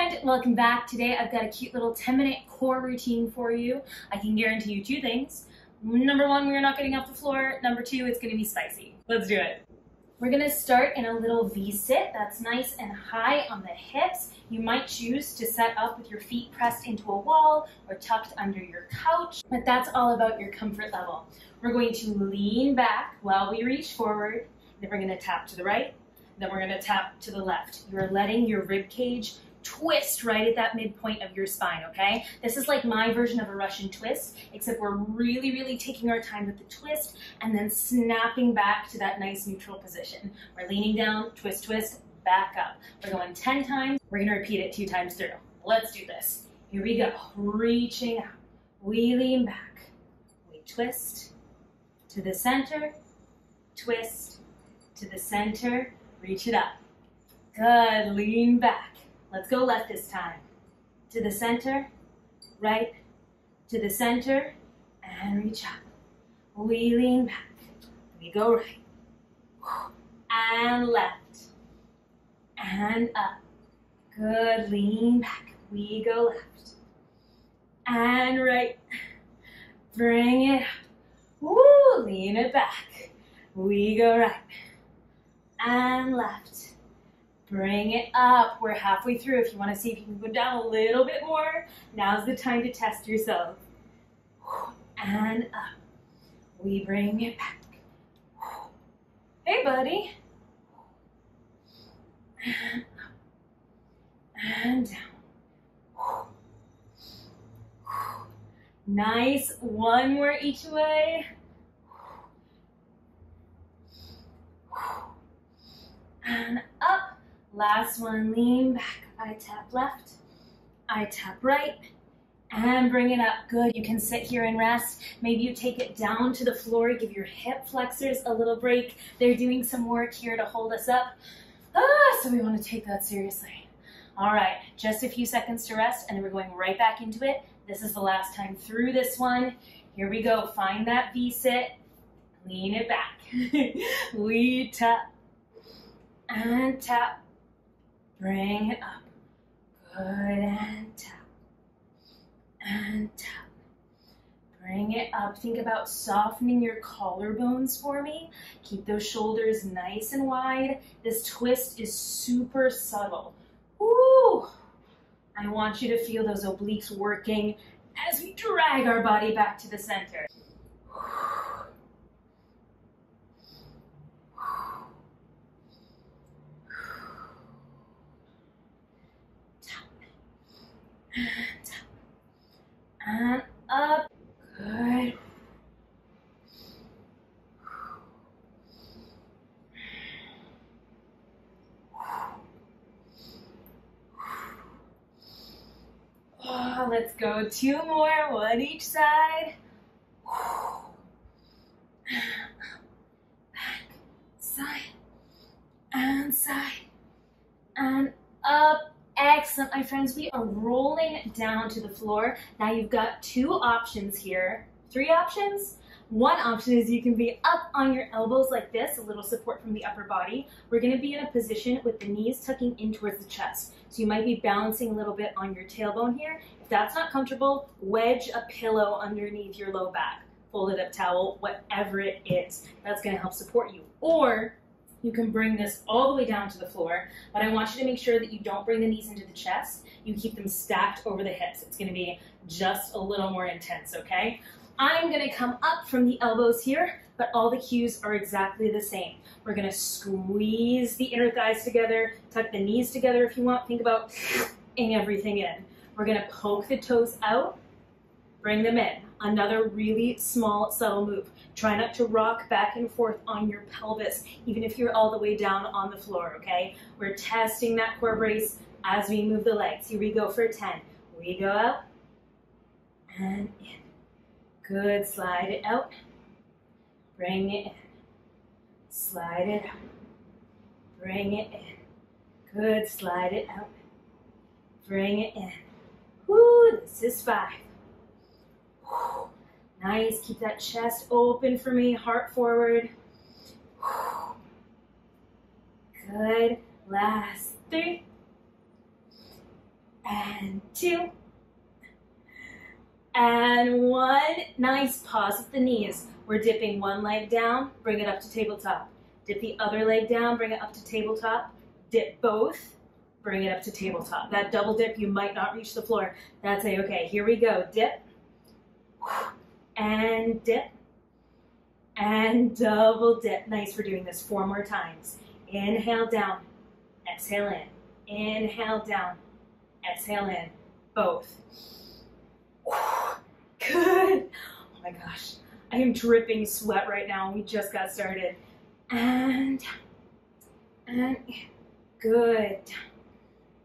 And welcome back. Today I've got a cute little 10-minute core routine for you. I can guarantee you two things. Number one, we're not getting off the floor. Number two, it's gonna be spicy. Let's do it. We're gonna start in a little V-sit that's nice and high on the hips. You might choose to set up with your feet pressed into a wall or tucked under your couch, but that's all about your comfort level. We're going to lean back while we reach forward, then we're gonna tap to the right, then we're gonna tap to the left. You're letting your rib cage twist right at that midpoint of your spine, okay? This is like my version of a Russian twist, except we're really taking our time with the twist and then snapping back to that nice neutral position. We're leaning down, twist, twist, back up. We're going 10 times. We're gonna repeat it 2 times through. Let's do this. Here we go. Reaching out. We lean back. We twist to the center, twist to the center, reach it up. Good, lean back. Let's go left this time. To the center, right, to the center, and reach up. We lean back. We go right, and left, and up. Good, lean back. We go left, and right. Bring it up. Woo, lean it back. We go right, and left. Bring it up. We're halfway through. If you want to see if you can go down a little bit more, now's the time to test yourself. And up. We bring it back. Hey, buddy. And up. And down. Nice. One more each way. And up. Last one, lean back. I tap left, I tap right, and bring it up. Good, you can sit here and rest. Maybe you take it down to the floor, give your hip flexors a little break. They're doing some work here to hold us up. So we want to take that seriously. All right, just a few seconds to rest, and then we're going right back into it. This is the last time through this one. Here we go, find that V-sit, lean it back. We tap, and tap. Bring it up. Good, and tap. And tap. Bring it up. Think about softening your collarbones for me. Keep those shoulders nice and wide. This twist is super subtle. Woo! I want you to feel those obliques working as we drag our body back to the center. And up. Good. Oh, let's go 2 more, one each side. Back, side, and up. Excellent, my friends. We are rolling down to the floor. Now you've got 2 options here. 3 options? One option is you can be up on your elbows like this, a little support from the upper body. We're gonna be in a position with the knees tucking in towards the chest. So you might be balancing a little bit on your tailbone here. If that's not comfortable, wedge a pillow underneath your low back. Folded up towel, whatever it is. That's gonna help support you. Or you can bring this all the way down to the floor, but I want you to make sure that you don't bring the knees into the chest. You keep them stacked over the hips. It's gonna be just a little more intense, okay? I'm gonna come up from the elbows here, but all the cues are exactly the same. We're gonna squeeze the inner thighs together, tuck the knees together if you want. Think about everything in. We're gonna poke the toes out, bring them in. Another really small, subtle move. Try not to rock back and forth on your pelvis, even if you're all the way down on the floor, okay? We're testing that core brace as we move the legs. Here we go for 10. We go out and in. Good, slide it out. Bring it in. Slide it out. Bring it in. Good, slide it out. Bring it in. Woo, this is 5. Nice, keep that chest open for me, heart forward. Good, last 3. and 2, and 1. Nice, pause with the knees. We're dipping one leg down, bring it up to tabletop. Dip the other leg down, bring it up to tabletop. Dip both, bring it up to tabletop. That double dip, you might not reach the floor. That's okay. Here we go. Dip, and dip, and double dip. Nice, we're doing this 4 more times. Inhale down, exhale in. Inhale down, exhale in. Both. Good. Oh my gosh, I am dripping sweat right now. We just got started. And good.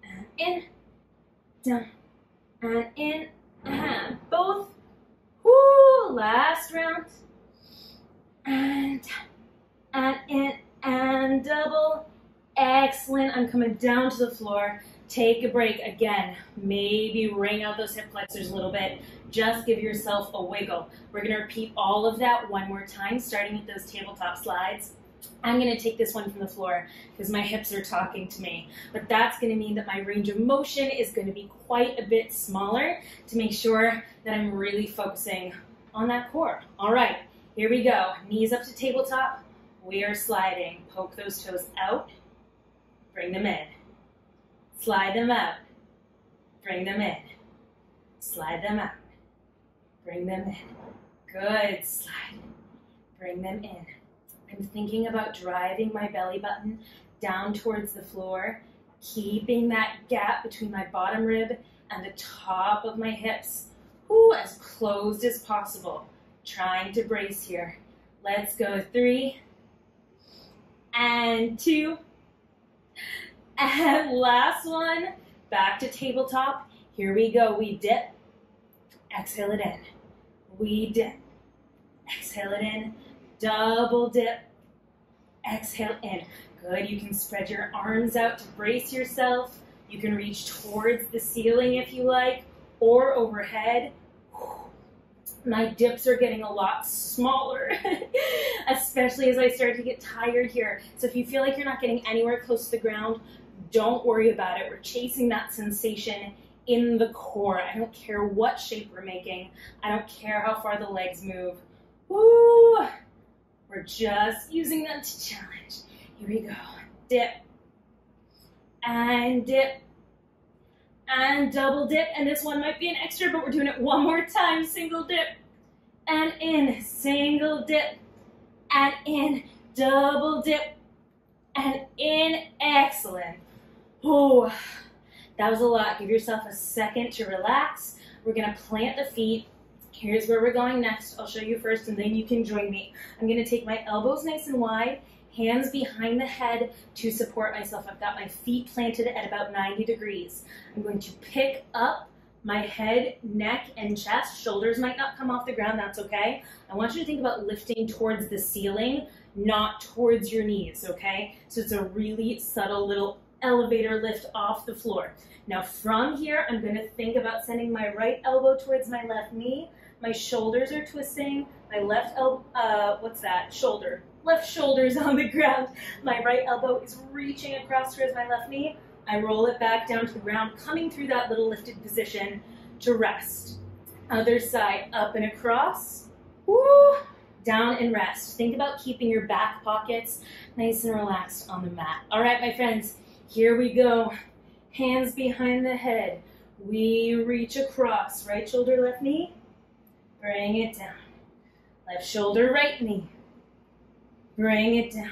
And in, down, and in, and both. Woo, last round. And in, and double. Excellent. I'm coming down to the floor. Take a break again. Maybe wring out those hip flexors a little bit. Just give yourself a wiggle. We're going to repeat all of that one more time, starting with those tabletop slides. I'm going to take this one from the floor because my hips are talking to me. But that's going to mean that my range of motion is going to be quite a bit smaller to make sure that I'm really focusing on that core. All right, here we go. Knees up to tabletop. We are sliding. Poke those toes out. Bring them in. Slide them out. Bring them in. Slide them out. Bring them in. Good. Slide. Bring them in. I'm thinking about driving my belly button down towards the floor, keeping that gap between my bottom rib and the top of my hips, as closed as possible. Trying to brace here. Let's go. 3, and 2, and last one. Back to tabletop. Here we go. We dip. Exhale it in. We dip. Exhale it in. Double dip. Exhale in. Good. You can spread your arms out to brace yourself. You can reach towards the ceiling if you like, or overhead. My dips are getting a lot smaller, especially as I start to get tired here. So if you feel like you're not getting anywhere close to the ground, don't worry about it. We're chasing that sensation in the core. I don't care what shape we're making. I don't care how far the legs move. Woo! We're just using them to challenge. Here we go. Dip. And dip. And double dip. And this one might be an extra, but we're doing it one more time. Single dip. And in. Single dip. And in. Double dip. And in. Excellent. Oh, that was a lot. Give yourself a second to relax. We're going to plant the feet. Here's where we're going next. I'll show you first and then you can join me. I'm going to take my elbows nice and wide, hands behind the head to support myself. I've got my feet planted at about 90 degrees. I'm going to pick up my head, neck, and chest. Shoulders might not come off the ground. That's okay. I want you to think about lifting towards the ceiling, not towards your knees, okay? So it's a really subtle little elevator lift off the floor. Now from here, I'm going to think about sending my right elbow towards my left knee. My shoulders are twisting. My left elbow, shoulder. Left shoulder's on the ground. My right elbow is reaching across towards my left knee. I roll it back down to the ground, coming through that little lifted position to rest. Other side, up and across. Woo! Down and rest. Think about keeping your back pockets nice and relaxed on the mat. All right, my friends, here we go. Hands behind the head. We reach across. Right shoulder, left knee. Bring it down. Left shoulder, right knee. Bring it down.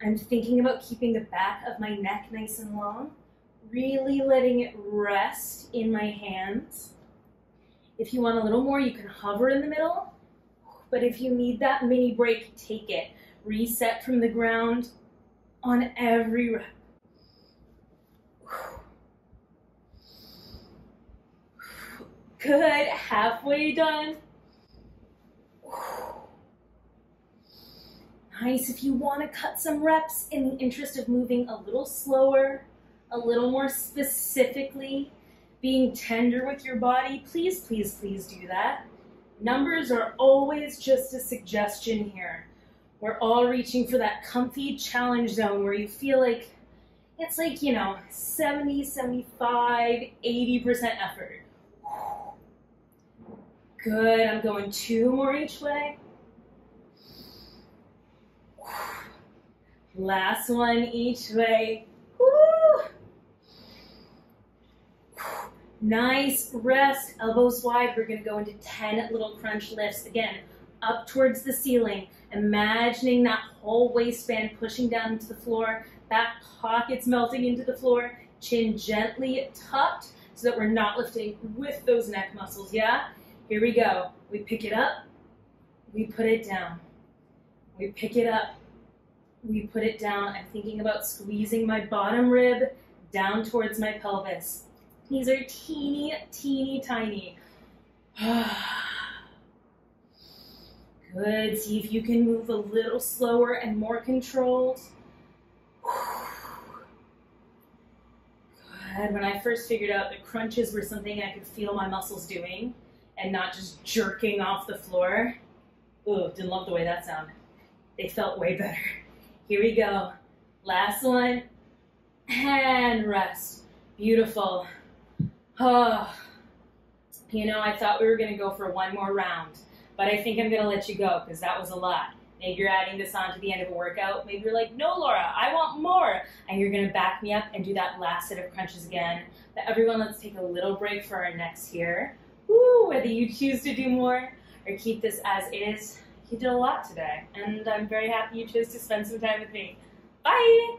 I'm thinking about keeping the back of my neck nice and long, really letting it rest in my hands. If you want a little more, you can hover in the middle, but if you need that mini break, take it. Reset from the ground on every rep. Good, halfway done. Nice. If you want to cut some reps in the interest of moving a little slower, a little more specifically, being tender with your body, please, please, please do that. Numbers are always just a suggestion here. We're all reaching for that comfy challenge zone where you feel like it's like, 70, 75, 80% effort. Good, I'm going 2 more each way. Last one each way. Woo! Nice rest, elbows wide. We're gonna go into 10 little crunch lifts. Again, up towards the ceiling, imagining that whole waistband pushing down into the floor, back pockets melting into the floor, chin gently tucked so that we're not lifting with those neck muscles, yeah? Here we go. We pick it up, we put it down. We pick it up, we put it down. I'm thinking about squeezing my bottom rib down towards my pelvis. These are teeny, teeny, tiny. Good, see if you can move a little slower and more controlled. Good, when I first figured out that crunches were something I could feel my muscles doing and not just jerking off the floor. Ooh, didn't love the way that sounded. They felt way better. Here we go. Last one. And rest. Beautiful. Oh. I thought we were going to go for 1 more round, but I think I'm going to let you go because that was a lot. Maybe you're adding this on to the end of a workout. Maybe you're like, no, Laura, I want more. And you're going to back me up and do that last set of crunches again. But everyone, let's take a little break for our necks here. Woo, whether you choose to do more or keep this as is, you did a lot today. And I'm very happy you chose to spend some time with me. Bye.